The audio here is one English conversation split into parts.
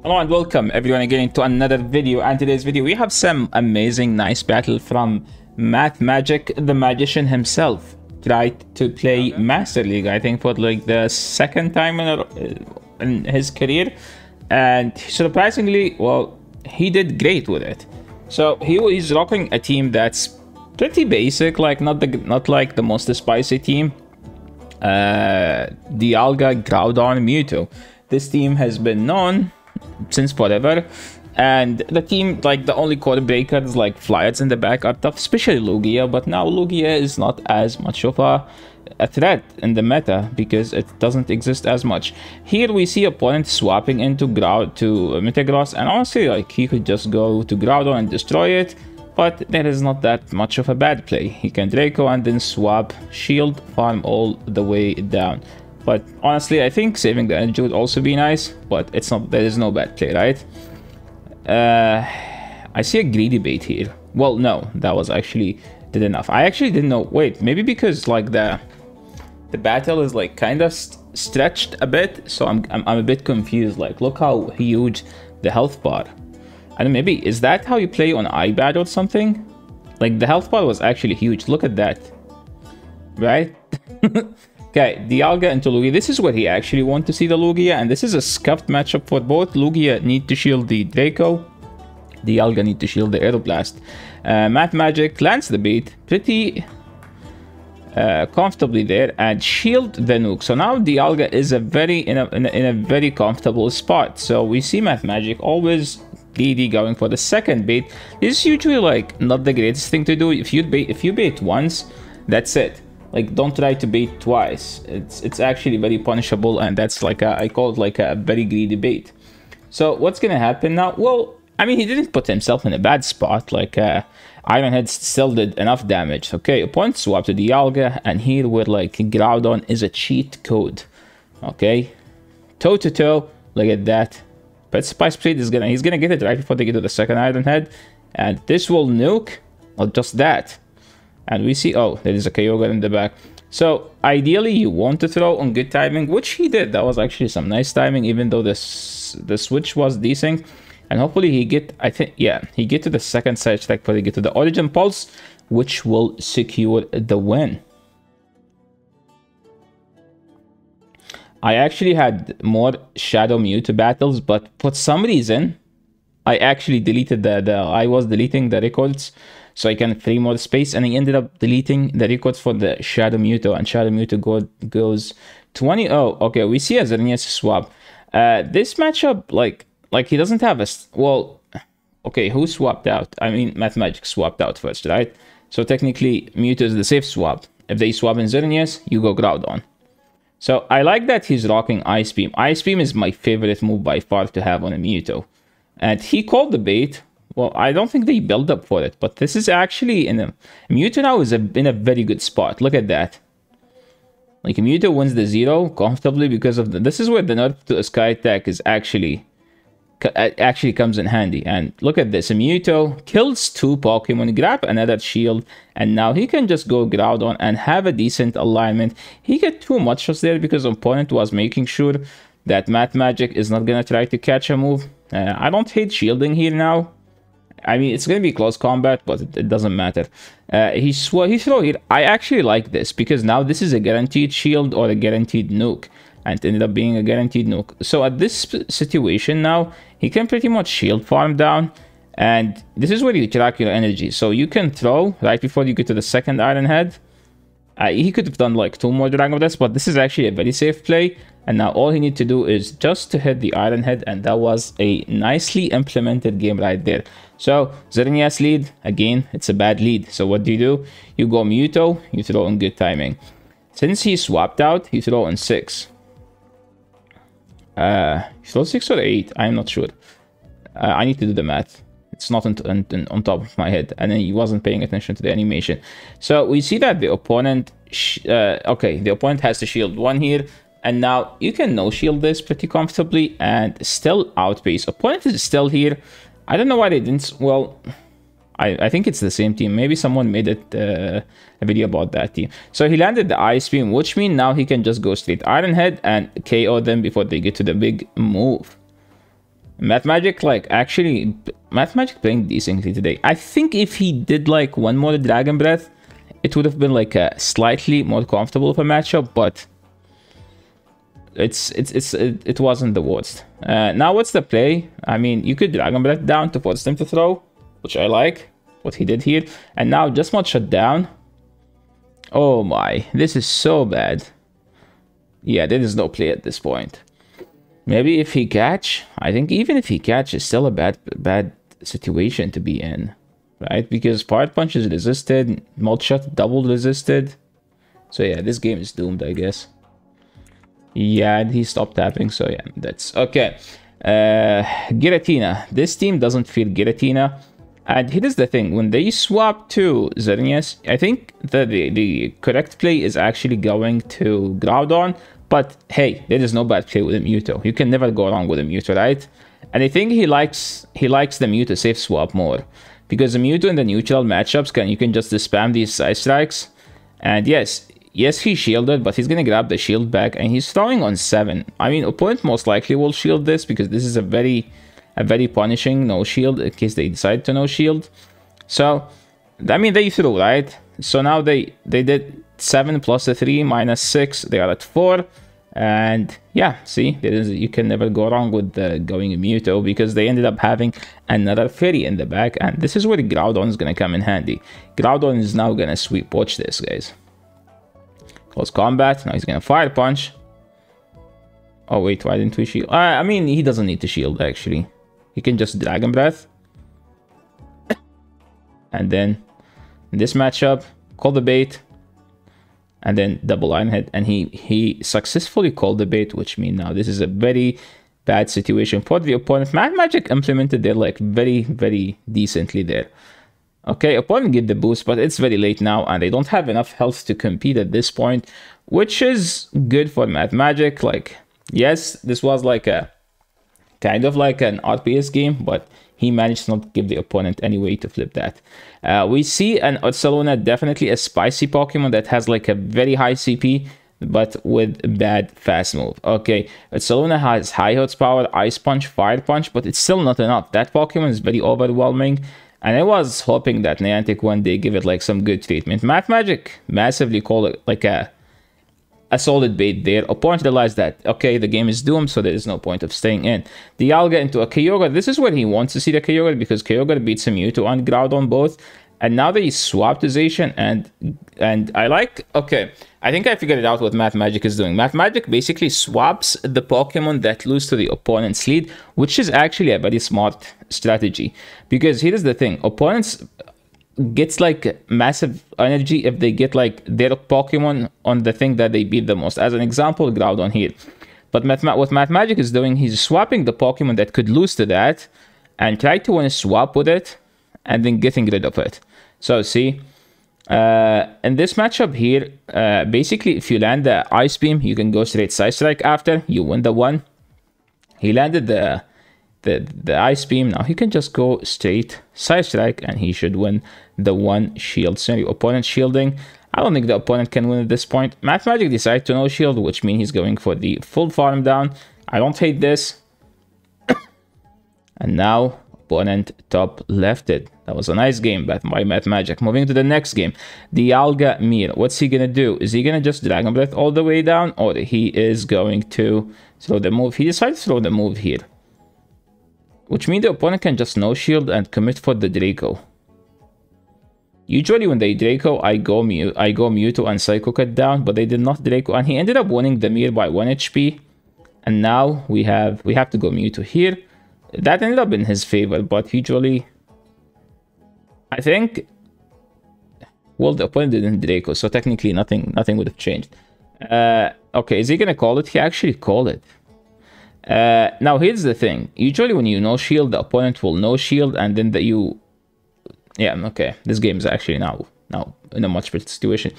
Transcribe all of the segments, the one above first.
Hello and welcome everyone again to another video. And today's video we have some amazing nice battle from Mathmagic, the magician himself. Tried to play Master League, I think for like the second time in his career, and surprisingly, well, he did great with it. So he's rocking a team that's pretty basic, like not like the most spicy team. Dialga, Groudon, Mewtwo. This team has been known since forever, and the team, like, the only core breakers like Flyers in the back are tough, especially Lugia, but now Lugia is not as much of a threat in the meta because it doesn't exist as much. Here we see opponent swapping into Metagross, and honestly, like, he could just go to Groudon and destroy it, but there is not that much of a bad play. He can Draco and then swap, shield, farm all the way down. But honestly, I think saving the energy would also be nice, but it's not. There is no bad play, right? I see a greedy bait here. Well, no, that was actually did enough. I actually didn't know. Wait, maybe because like the battle is like kind of stretched a bit, so I'm a bit confused. Like, look how huge the health bar. I don't know, maybe is that how you play on iPad or something? Like, the health bar was actually huge. Look at that, right? Okay, Dialga into Lugia. This is where he actually wants to see the Lugia, and this is a scuffed matchup for both. Lugia need to shield the Draco. Dialga need to shield the Aeroblast. Mathmagic lands the bait pretty comfortably there and shield the nuke. So now Dialga is in a very comfortable spot. So we see Mathmagic always greedy, going for the second bait. This is usually like not the greatest thing to do. If you bait once, that's it. Like, don't try to bait twice. It's actually very punishable, and that's like I call it like a very greedy bait. So what's gonna happen now? Well, I mean, he didn't put himself in a bad spot. Like, Iron Head still did enough damage. Okay, opponent swap to Dialga, and here where like Groudon is a cheat code. Okay, toe to toe. Look at that. But Spice Blade is he's gonna get it right before they get to the second Iron Head, and this will nuke, or just that. And we see, oh, there is a Kyogre in the back. So ideally you want to throw on good timing, which he did. That was actually some nice timing, even though the switch was decent. And hopefully he get, I think, yeah, he get to the second side track before they get to the Origin Pulse, which will secure the win. I actually had more Shadow Mewtwo battles, but for some reason, I actually deleted I was deleting the records so I can free more space, and I ended up deleting the records for the Shadow Mewtwo, and Shadow Mewtwo goes 20. Oh, okay, we see a Xerneas swap. This matchup, like he doesn't have a, well, okay, who swapped out? I mean, Mathmagic swapped out first, right? So technically, Mewtwo is the safe swap. If they swap in Xerneas, you go Groudon. So I like that he's rocking Ice Beam. Ice Beam is my favorite move by far to have on a Mewtwo. And he called the bait. Well, I don't think they build up for it, but this is actually Mewtwo now is in a very good spot. Look at that. Like, Mewtwo wins the 0 comfortably because of this is where the nerf to Sky Attack is actually comes in handy. And look at this. Mewtwo kills 2 Pokemon, grab another shield, and now he can just go Groudon and have a decent alignment. He get too much just there because opponent was making sure that Mathmagic is not gonna try to catch a move. I don't hate shielding here now. I mean, it's gonna be close combat, but it doesn't matter. He throw here. I actually like this because now this is a guaranteed shield or a guaranteed nuke, and it ended up being a guaranteed nuke. So at this situation now, he can pretty much shield farm down, and this is where you track your energy. So you can throw right before you get to the second Iron Head. He could have done like 2 more Dragon Breaths, but this is actually a very safe play. And now all he needs to do is just to hit the Iron Head, and that was a nicely implemented game right there. So Xerneas lead, again, it's a bad lead. So what do? You go Mewtwo, you throw on good timing. Since he swapped out, you throw on 6. You throw 6 or 8, I'm not sure. I need to do the math. It's not on top of my head, and then he wasn't paying attention to the animation. So we see that the opponent, okay, the opponent has to shield 1 here, and now you can no shield this pretty comfortably and still outpace. Opponent is still here. I don't know why they didn't. Well, I think it's the same team. Maybe someone made it a video about that team. So he landed the Ice Beam, which means now he can just go straight Iron Head and KO them before they get to the big move. Mathmagic, like, actually, Mathmagic playing decently today. I think if he did, like, one more Dragon Breath, it would have been, like, a slightly more comfortable of a matchup, but it wasn't the worst. Now, what's the play? I mean, you could Dragon Breath down to force him to throw, which I like, what he did here. And now, just one shut down. Oh my, this is so bad. Yeah, there is no play at this point. Maybe if he catch, I think even if he catch, it's still a bad situation to be in, right? Because Power Punch is resisted, Mult Shot double resisted. So yeah, this game is doomed, I guess. Yeah, and he stopped tapping, so yeah, that's okay. Giratina. This team doesn't feel Giratina. And here's the thing, when they swap to Xerneas, I think that the correct play is actually going to Groudon. But hey, there is no bad play with a Mewtwo. You can never go wrong with a Mewtwo, right? And I think he likes the Mewtwo safe swap more. Because the Mewtwo in the neutral matchups, you can just spam these side strikes. And yes, he shielded, but he's gonna grab the shield back, and he's throwing on 7. I mean, opponent most likely will shield this, because this is a very punishing no shield, in case they decide to no shield. So, I mean, they threw, right? So now they did 7 plus a 3 minus 6, they are at 4. And yeah, see, you can never go wrong with going Mewtwo, because they ended up having another Fairy in the back, and this is where Groudon is going to come in handy. Groudon is now going to sweep. Watch this, guys. Close combat. Now he's going to Fire Punch. Oh wait, why didn't we shield? I mean, he doesn't need to shield, actually. He can just Dragon Breath. And then in this matchup, call the bait. And then double line hit, and he successfully called the bait, which means now this is a very bad situation for the opponent. Mathmagic implemented there like very decently there. Okay, opponent get the boost, but it's very late now, and they don't have enough health to compete at this point, which is good for Mathmagic. Like, yes, this was like a kind of like an RPS game, but he managed not to give the opponent any way to flip that. We see an Ursaluna, definitely a spicy Pokemon that has like a very high CP, but with bad fast move. Okay, Ursaluna has high horsepower, Ice Punch, Fire Punch, but it's still not enough. That Pokemon is very overwhelming, and I was hoping that Niantic one day give it like some good treatment. Mathmagic massively called it like a solid bait there. Opponent realized that, okay, the game is doomed, so there is no point of staying in. Dialga into a Kyogre. This is where he wants to see the Kyogre, because Kyogre beats a Mewtwo and Groudon both. And now they swapped position, and I like, okay, I think I figured it out what Mathmagic is doing. Mathmagic basically swaps the Pokemon that lose to the opponent's lead, which is actually a very smart strategy. Because here's the thing, opponents gets like massive energy if they get like their Pokemon on the thing that they beat the most. As an example, Groudon here. But what Mathmagic is doing, he's swapping the Pokemon that could lose to that and try to win a swap with it and then getting rid of it. So see, in this matchup here, basically if you land the Ice Beam, you can go straight Side Strike after, you win the one. He landed the Ice Beam. Now he can just go straight Side Strike, and he should win the one shield scenario. Opponent shielding. I don't think the opponent can win at this point. Mathmagic decided to no shield, which means he's going for the full farm down. I don't hate this. And now opponent top left it. That was a nice game by Mathmagic. Moving to the next game, Dialga Mir. What's he gonna do? Is he gonna just Dragon Breath all the way down, or he is going to throw the move? He decided to throw the move here, which means the opponent can just no shield and commit for the Draco. Usually when they Draco, I go Mewtwo and Psycho Cut down, but they did not Draco, and he ended up winning the Mir by 1 HP. And now we have to go Mewtwo here. That ended up in his favor, but usually I think, well, the opponent didn't Draco, so technically nothing would have changed. Okay, is he gonna call it? He actually called it. Now here's the thing. Usually when you no shield, the opponent will no shield, and then yeah, okay. This game is actually now in a much better situation.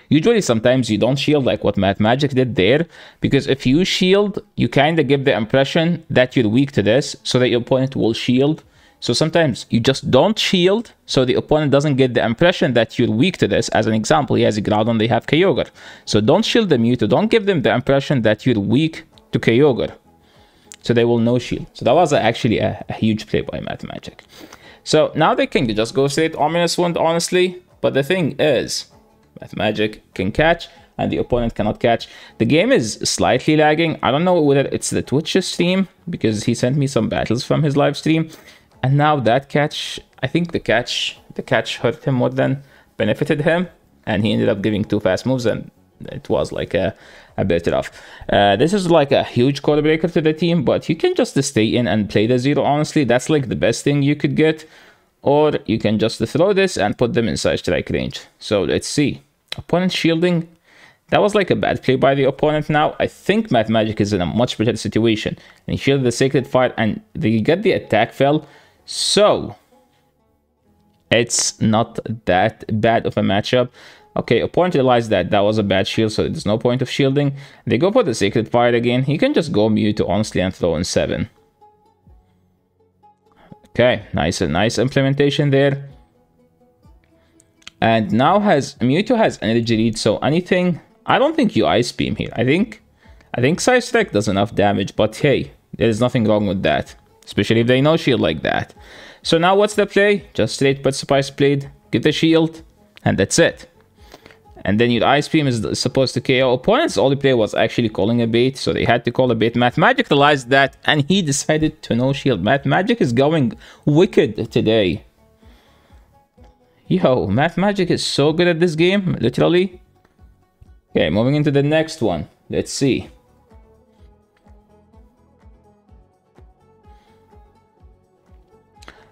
Usually sometimes you don't shield like what Mathmagic did there, because if you shield, you kind of give the impression that you're weak to this, so that your opponent will shield. So sometimes you just don't shield, so the opponent doesn't get the impression that you're weak to this. As an example, he has a Groudon, they have Kyogre. So don't shield the Mewtwo, don't give them the impression that you're weak to Kyogre. so they will no shield. So that was actually a huge play by Mathmagic. So now they can just go straight Ominous Wound, honestly. But the thing is, Mathmagic can catch, and the opponent cannot catch. The game is slightly lagging. I don't know whether it's the Twitch stream, because he sent me some battles from his live stream. And now that catch, I think the catch hurt him more than benefited him. And he ended up giving 2 fast moves, and it was like a bit rough. This is like a huge code breaker to the team, but you can just stay in and play the 0, honestly. That's like the best thing you could get. Or you can just throw this and put them inside strike range. So let's see. Opponent shielding. That was like a bad play by the opponent. Now I think Mathmagic is in a much better situation. And he shielded the Sacred Fire and they get the attack fell. So it's not that bad of a matchup. Okay, opponent realized that that was a bad shield, so there's no point of shielding. They go for the Sacred Fire again. He can just go Mewtwo, honestly, and throw in 7. Okay, nice implementation there. And now Mewtwo has energy lead, so anything... I don't think you Ice Beam here. I think Side Strike does enough damage, but hey, there's nothing wrong with that. Especially if they no shield like that. So now what's the play? Just straight put Spice Blade, get the shield, and that's it. And then your Ice Beam is supposed to KO. Opponent's only play was actually calling a bait, so they had to call a bait. Mathmagic realized that, and he decided to no shield. Mathmagic is going wicked today. Yo, Mathmagic is so good at this game, literally. Okay, moving into the next one. Let's see.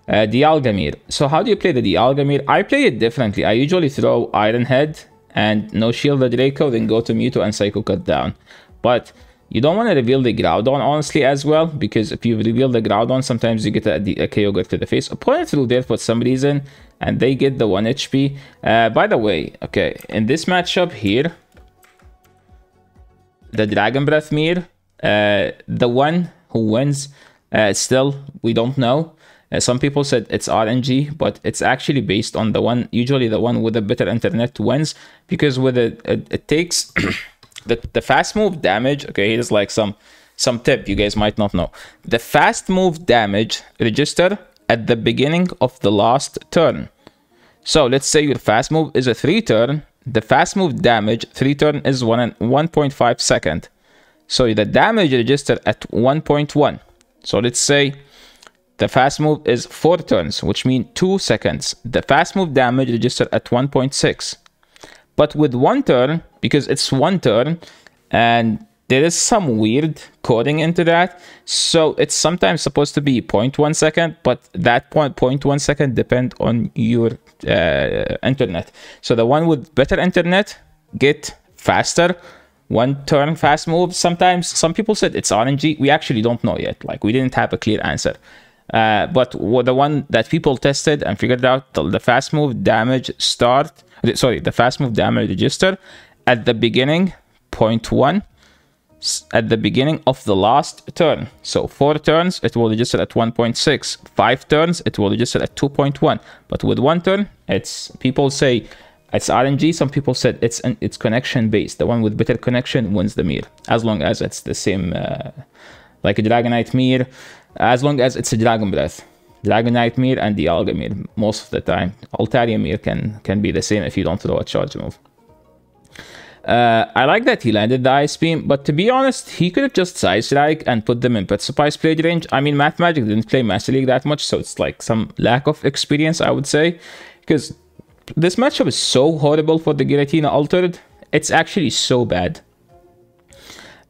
Dialgamir. So how do you play the Dialgamir? I play it differently. I usually throw Iron Head and no shield the Draco, then go to Mewtwo and Psycho Cut down. But you don't want to reveal the Groudon, honestly, as well, because if you reveal the Groudon, sometimes you get a Kyogre to the face. Opponent threw there for some reason, and they get the 1 HP. By the way, okay, in this matchup here, the Dragon Breath Mir, the one who wins, still, we don't know. Some people said it's RNG, but it's actually based on the one, usually the one with a better internet wins, because with it takes the fast move damage. Okay, here's like some tip you guys might not know. The fast move damage register at the beginning of the last turn. So let's say your fast move is a 3 turn. The fast move damage 3 turn is 1.5 second. So the damage register at 1.1. So let's say the fast move is 4 turns, which means 2 seconds. The fast move damage registered at 1.6. But with 1 turn, because it's 1 turn, and there is some weird coding into that, so it's sometimes supposed to be 0.1 second, but that 0.1 second depend on your internet. So the one with better internet get faster 1 turn fast move. Sometimes some people said it's RNG. We actually don't know yet. Like, we didn't have a clear answer. But the one that people tested and figured out, the fast move damage the fast move damage register at the beginning, 0.1, at the beginning of the last turn. So 4 turns, it will register at 1.6. 5 turns, it will register at 2.1. But with 1 turn, people say it's RNG. Some people said it's connection based. The one with better connection wins the mirror, as long as it's the same, like a Dragonite mirror. As long as it's a Dragon Breath. Dragonite Mir and the Dialgamir, most of the time. Altaria Mir can be the same if you don't throw a charge move. I like that he landed the Ice Beam, but to be honest, he could have just Side Strike and put them in Pet Spice play range. I mean, Mathmagic didn't play Master League that much, so it's like some lack of experience, I would say. Because this matchup is so horrible for the Giratina Altered. It's actually so bad.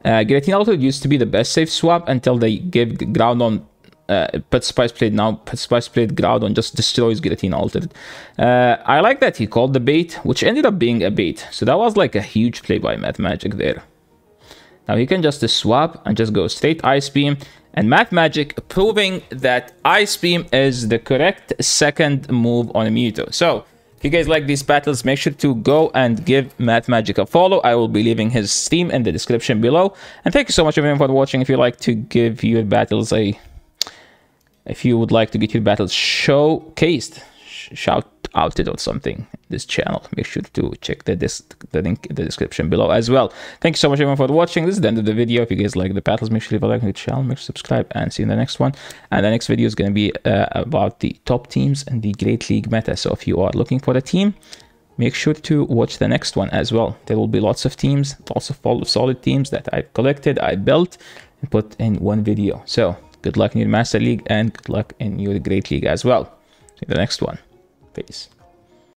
Giratina Altered used to be the best safe swap until they gave Groudon Pet Spice Blade. Now Pet Spice Blade Groudon just destroys Giratina Altered. I like that he called the bait, which ended up being a bait. So that was like a huge play by Mathmagic there. Now he can just swap and just go straight Ice Beam. And Mathmagic proving that Ice Beam is the correct second move on a Mewtwo. So if you guys like these battles, make sure to go and give Mathmagic a follow. I will be leaving his Steam in the description below. And thank you so much everyone for watching. If you like to give your battles if you would like to get your battles showcased, shout outed or something this channel, make sure to check the link in the description below as well. Thank you so much everyone for watching. This is the end of the video. If you guys like the battles, make sure to leave a like on the channel, make sure to subscribe, and see you in the next one. And the next video is going to be about the top teams in the Great League meta. So if you are looking for a team, make sure to watch the next one as well. There will be lots of teams, lots of solid teams that I've collected, I built, and put in one video. So good luck in your Master League and good luck in your Great League as well. See you in the next one. Peace.